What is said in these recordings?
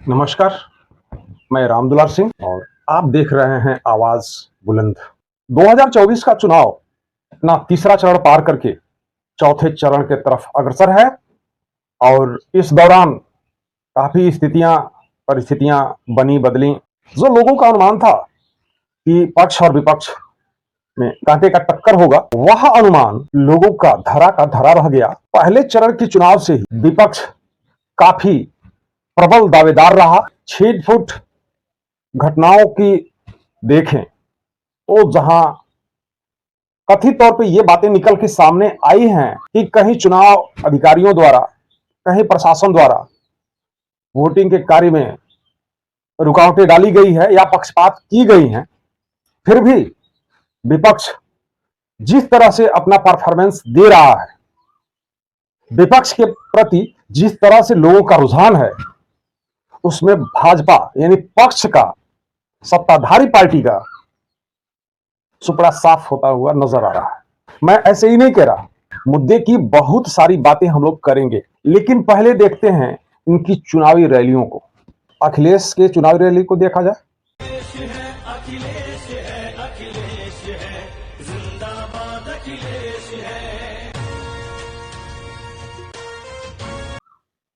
नमस्कार, मैं रामदुलार सिंह और आप देख रहे हैं आवाज बुलंद। 2024 का चुनाव अपना तीसरा चरण पार करके चौथे चरण के तरफ अग्रसर है और इस दौरान काफी परिस्थितियां बनी बदली। जो लोगों का अनुमान था कि पक्ष और विपक्ष में कांटे का टक्कर होगा, वह अनुमान लोगों का धरा रह गया। पहले चरण के चुनाव से ही विपक्ष काफी प्रबल दावेदार रहा। छिटपुट घटनाओं की देखें तो जहां कथित तौर पे ये बातें निकल के सामने आई हैं कि कहीं चुनाव अधिकारियों द्वारा, कहीं प्रशासन द्वारा वोटिंग के कार्य में रुकावटें डाली गई है या पक्षपात की गई हैं, फिर भी विपक्ष जिस तरह से अपना परफॉर्मेंस दे रहा है, विपक्ष के प्रति जिस तरह से लोगों का रुझान है, उसमें भाजपा यानी पक्ष का, सत्ताधारी पार्टी का सुपड़ा साफ होता हुआ नजर आ रहा है। मैं ऐसे ही नहीं कह रहा, मुद्दे की बहुत सारी बातें हम लोग करेंगे, लेकिन पहले देखते हैं इनकी चुनावी रैलियों को। अखिलेश के चुनावी रैली को देखा जाए।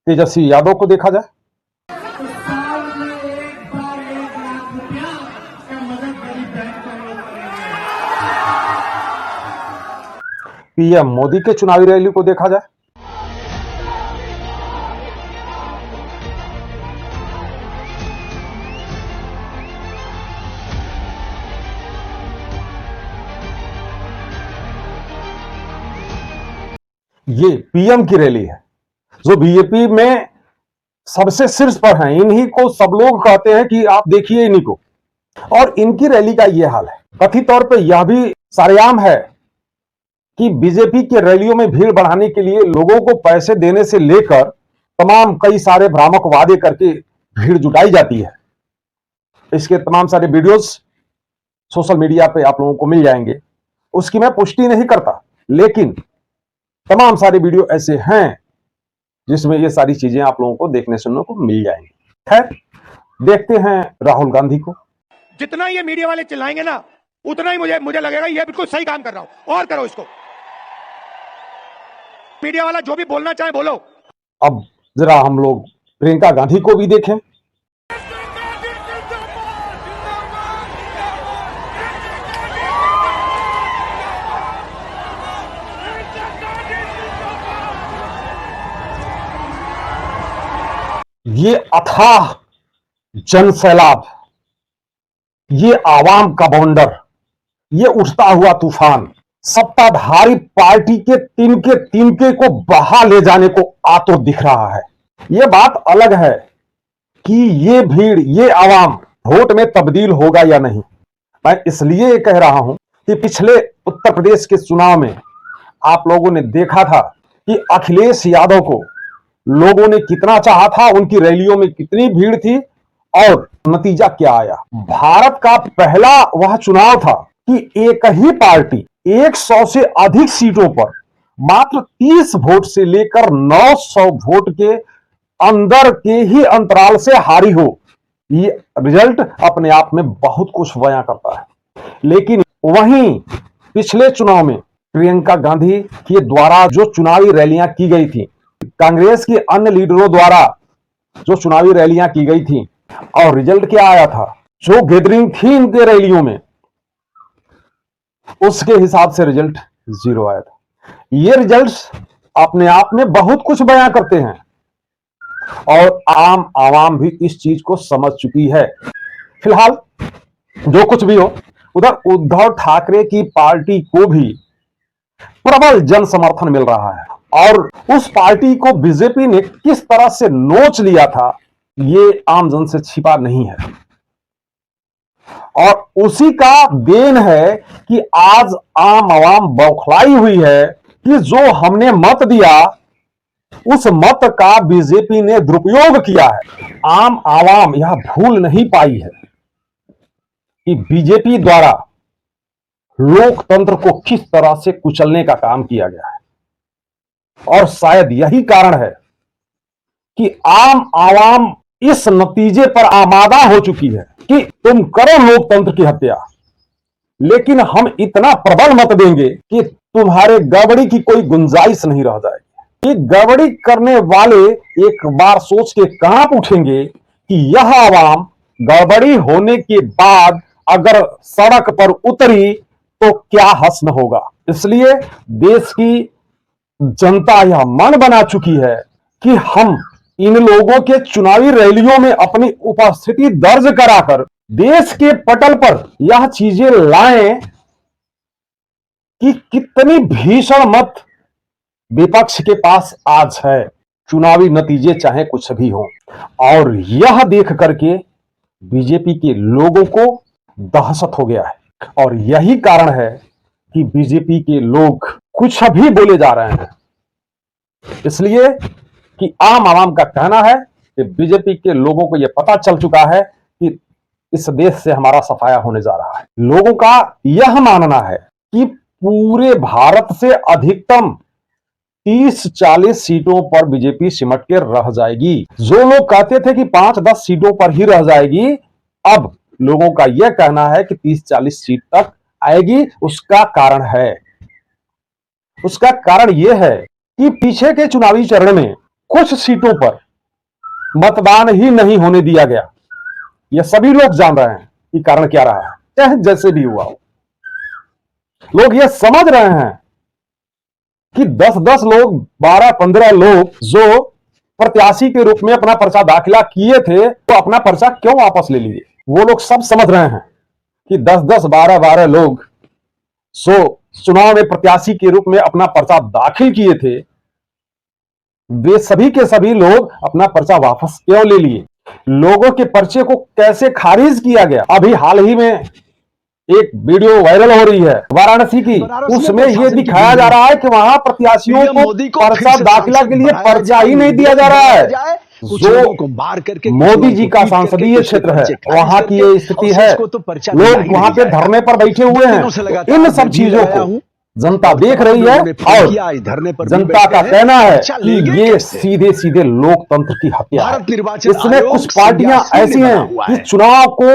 तेजस्वी यादव को देखा जाए। पीएम मोदी के चुनावी रैली को देखा जाए। ये पीएम की रैली है जो बीजेपी में सबसे शीर्ष पर है। इन्हीं को सब लोग कहते हैं कि आप देखिए इन्हीं को, और इनकी रैली का ये हाल है। कथित तौर पे यह भी सरेआम है कि बीजेपी के रैलियों में भीड़ बढ़ाने के लिए लोगों को पैसे देने से लेकर तमाम कई सारे भ्रामक वादे करके भीड़ जुटाई जाती है। इसके तमाम सारे वीडियोस सोशल मीडिया पे आप लोगों को मिल जाएंगे। उसकी मैं पुष्टि नहीं करता, लेकिन तमाम सारे वीडियो ऐसे हैं जिसमें ये सारी चीजें आप लोगों को देखने सुनने को मिल जाएंगी। खैर, देखते हैं राहुल गांधी को। जितना ये मीडिया वाले चिल्लाएंगे ना, उतना ही मुझे लगेगा ये बिल्कुल सही काम कर रहा हूं, और करो इसको। मीडिया वाला जो भी बोलना चाहे बोलो। अब जरा हम लोग प्रियंका गांधी को भी देखें। ये अथाह जन सैलाब, ये आवाम का बवंडर, ये उठता हुआ तूफान सत्ताधारी पार्टी के तिनके को बहा ले जाने को आतुर दिख रहा है। ये बात अलग है कि ये भीड़, ये आवाम वोट में तब्दील होगा या नहीं। मैं इसलिए कह रहा हूं कि पिछले उत्तर प्रदेश के चुनाव में आप लोगों ने देखा था कि अखिलेश यादव को लोगों ने कितना चाहा था, उनकी रैलियों में कितनी भीड़ थी, और नतीजा क्या आया। भारत का पहला वह चुनाव था कि एक ही पार्टी 100 से अधिक सीटों पर मात्र 30 वोट से लेकर 900 वोट के अंदर के ही अंतराल से हारी हो। ये रिजल्ट अपने आप में बहुत कुछ बयां करता है। लेकिन वहीं पिछले चुनाव में प्रियंका गांधी के द्वारा जो चुनावी रैलियां की गई थी, कांग्रेस के अन्य लीडरों द्वारा जो चुनावी रैलियां की गई थी, और रिजल्ट क्या आया था, जो गैदरिंग थी इनके रैलियों में, उसके हिसाब से रिजल्ट 0 आया था। ये रिजल्ट्स अपने आप में बहुत कुछ बयां करते हैं और आम आवाम भी इस चीज को समझ चुकी है। फिलहाल जो कुछ भी हो, उधर उद्धव ठाकरे की पार्टी को भी प्रबल जन समर्थन मिल रहा है, और उस पार्टी को बीजेपी ने किस तरह से नोच लिया था, ये आम जन से छिपा नहीं है। और उसी का देन है कि आज आम आवाम बौखलाई हुई है कि जो हमने मत दिया, उस मत का बीजेपी ने दुरुपयोग किया है। आम आवाम यह भूल नहीं पाई है कि बीजेपी द्वारा लोकतंत्र को किस तरह से कुचलने का काम किया गया है, और शायद यही कारण है कि आम आवाम इस नतीजे पर आमादा हो चुकी है कि तुम करो लोकतंत्र की हत्या, लेकिन हम इतना प्रबल मत देंगे कि तुम्हारे गड़बड़ी की कोई गुंजाइश नहीं रह जाएगी। कि गड़बड़ी करने वाले एक बार सोच के कांप उठेंगे कि यह आवाम गड़बड़ी होने के बाद अगर सड़क पर उतरी तो क्या हश्र होगा। इसलिए देश की जनता यह मन बना चुकी है कि हम इन लोगों के चुनावी रैलियों में अपनी उपस्थिति दर्ज कराकर देश के पटल पर यह चीजें लाएं कि कितनी भीषण मत विपक्ष के पास आज है, चुनावी नतीजे चाहे कुछ भी हो। और यह देख करके बीजेपी के लोगों को दहशत हो गया है और यही कारण है कि बीजेपी के लोग कुछ भी बोले जा रहे हैं। इसलिए कि आम आवाम का कहना है कि बीजेपी के लोगों को यह पता चल चुका है कि इस देश से हमारा सफाया होने जा रहा है। लोगों का यह मानना है कि पूरे भारत से अधिकतम 30-40 सीटों पर बीजेपी सिमट के रह जाएगी। जो लोग कहते थे कि 5-10 सीटों पर ही रह जाएगी, अब लोगों का यह कहना है कि 30-40 सीट तक आएगी। उसका कारण यह है कि पीछे के चुनावी चरण में कुछ सीटों पर मतदान ही नहीं होने दिया गया। यह सभी लोग जान रहे हैं कि कारण क्या रहा है, चाहे जैसे भी हुआ हो। लोग यह समझ रहे हैं कि 10-10 लोग, 12-15 लोग जो प्रत्याशी के रूप में अपना पर्चा दाखिला किए थे, तो अपना पर्चा क्यों वापस ले लिए। वो लोग सब समझ रहे हैं कि 10-10, 12-12 लोग जो चुनाव में प्रत्याशी के रूप में अपना पर्चा दाखिल किए थे, वे सभी के सभी लोग अपना पर्चा वापस क्यों ले लिए। लोगों के पर्चे को कैसे खारिज किया गया। अभी हाल ही में एक वीडियो वायरल हो रही है वाराणसी की, उसमें यह दिखाया जा रहा है कि वहां प्रत्याशियों को पर्चा दाखिला के लिए पर्चा ही नहीं दिया जा रहा है। जो मोदी जी का संसदीय क्षेत्र है, वहां की ये स्थिति है। लोग वहां पे धरने पर बैठे हुए हैं। इन सब चीजों को जनता देख रही है और जनता का कहना है कि ये सीधे सीधे लोकतंत्र की हत्या है। इसमें कुछ पार्टियां ऐसी हैं कि चुनाव को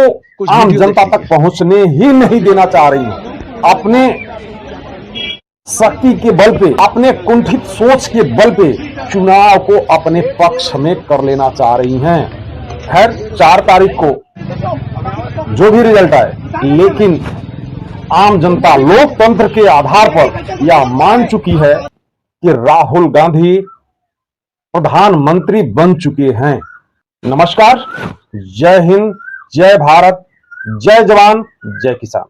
आम जनता तक पहुंचने ही नहीं देना चाह रही हैं। अपने शक्ति के बल पे, अपने कुंठित सोच के बल पे चुनाव को अपने पक्ष में कर लेना चाह रही हैं। खैर 4 तारीख को जो भी रिजल्ट आए, लेकिन आम जनता लोकतंत्र के आधार पर यह मान चुकी है कि राहुल गांधी प्रधानमंत्री बन चुके हैं। नमस्कार, जय हिंद, जय भारत, जय जवान, जय किसान।